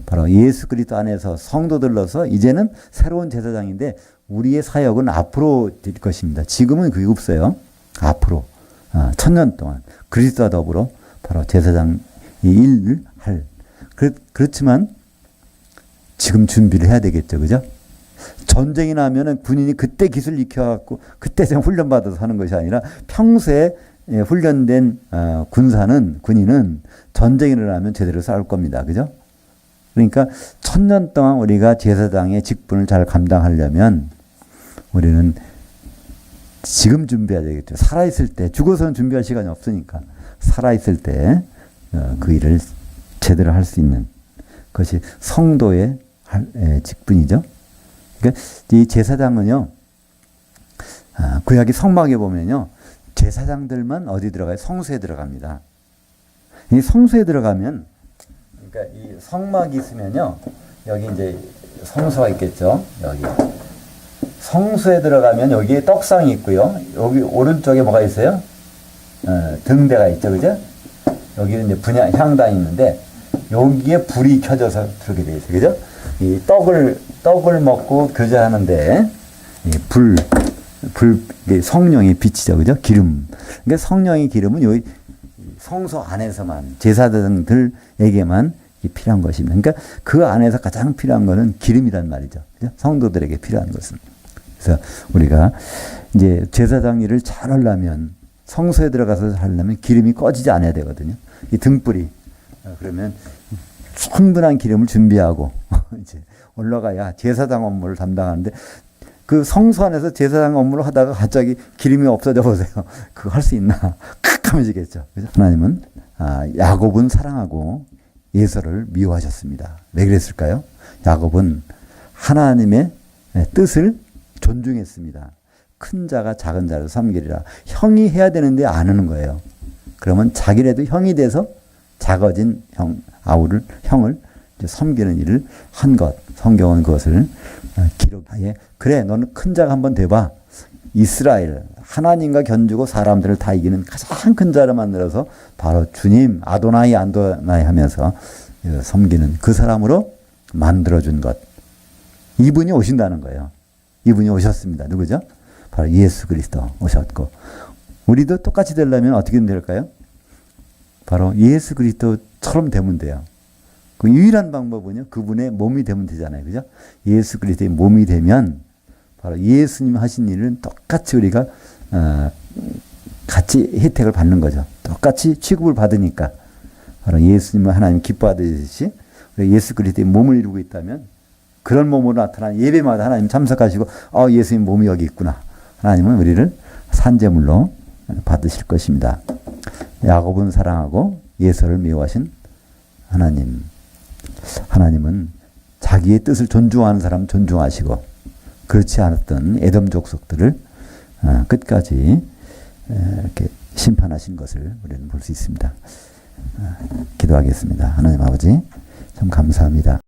바로 예수 그리스도 안에서 성도들로서 이제는 새로운 제사장인데 우리의 사역은 앞으로 될 것입니다. 지금은 그게 없어요. 앞으로 1000년 동안 그리스도와 더불어 바로 제사장 이 일을 할. 그렇지만 지금 준비를 해야 되겠죠. 그죠? 전쟁이 나면은 군인이 그때 기술 익혀갖고 그때 훈련받아서 하는 것이 아니라 평소에 훈련된 군인은 전쟁이 일어나면 제대로 싸울 겁니다. 그죠? 그러니까 1000년 동안 우리가 제사장의 직분을 잘 감당하려면 우리는 지금 준비해야 되겠죠. 살아있을 때, 죽어서는 준비할 시간이 없으니까 살아있을 때 그 일을 제대로 할 수 있는 것이 성도의 직분이죠. 그러니까 이 제사장은요, 구약의 성막에 보면요, 제사장들만 어디 들어가요? 성소에 들어갑니다. 이 성소에 들어가면, 그러니까 이 성막이 있으면요, 여기 이제 성소가 있겠죠. 여기 성소에 들어가면 여기에 떡상이 있고요. 여기 오른쪽에 뭐가 있어요? 등대가 있죠, 그죠? 여기는 이제 향단이 있는데 여기에 불이 켜져서 들게 돼 있어요, 그죠? 이 떡을 먹고 교제하는데 이 성령의 빛이죠, 그죠? 기름. 그러니까 성령의 기름은 여기 성소 안에서만 제사장들에게만 필요한 것입니다. 그러니까 그 안에서 가장 필요한 것은 기름이란 말이죠, 그죠? 성도들에게 필요한 것은. 그래서 우리가 이제 제사장 일을 잘 하려면 성소에 들어가서 하려면 기름이 꺼지지 않아야 되거든요. 이 등불이 그러면 충분한 기름을 준비하고 이제 올라가야 제사장 업무를 담당하는데 그 성소 안에서 제사장 업무를 하다가 갑자기 기름이 없어져 보세요. 그거 할 수 있나? 캄캄해지겠죠. 그래서 하나님은 야곱은 사랑하고 에서를 미워하셨습니다. 왜 그랬을까요? 야곱은 하나님의 뜻을 존중했습니다. 큰 자가 작은 자를 섬기리라. 형이 해야 되는데 안 하는 거예요. 그러면 자기라도 형이 돼서 작아진 형을 섬기는 일을 한 것. 성경은 그것을 기록하에 그래 너는 큰 자가 한번 돼봐. 이스라엘 하나님과 견주고 사람들을 다 이기는 가장 큰 자를 만들어서 바로 주님 아도나이 하면서 섬기는 그 사람으로 만들어준 것. 이분이 오신다는 거예요. 이분이 오셨습니다. 누구죠? 바로 예수 그리스도 오셨고 우리도 똑같이 되려면 어떻게 될까요? 바로 예수 그리스도처럼 되면 돼요. 그 유일한 방법은요. 그분의 몸이 되면 되잖아요. 그죠? 예수 그리스도의 몸이 되면 바로 예수님 하신 일은 똑같이 우리가 같이 혜택을 받는 거죠. 똑같이 취급을 받으니까 바로 예수님을 하나님 기뻐하듯이 예수 그리스도의 몸을 이루고 있다면 그런 몸으로 나타난 예배마다 하나님 참석하시고 예수님 몸이 여기 있구나. 하나님은 우리를 산제물로 받으실 것입니다. 야곱은 사랑하고 예서를 미워하신 하나님. 하나님은 자기의 뜻을 존중하는 사람 존중하시고 그렇지 않았던 에돔 족속들을 끝까지 이렇게 심판하신 것을 우리는 볼 수 있습니다. 기도하겠습니다. 하나님 아버지 참 감사합니다.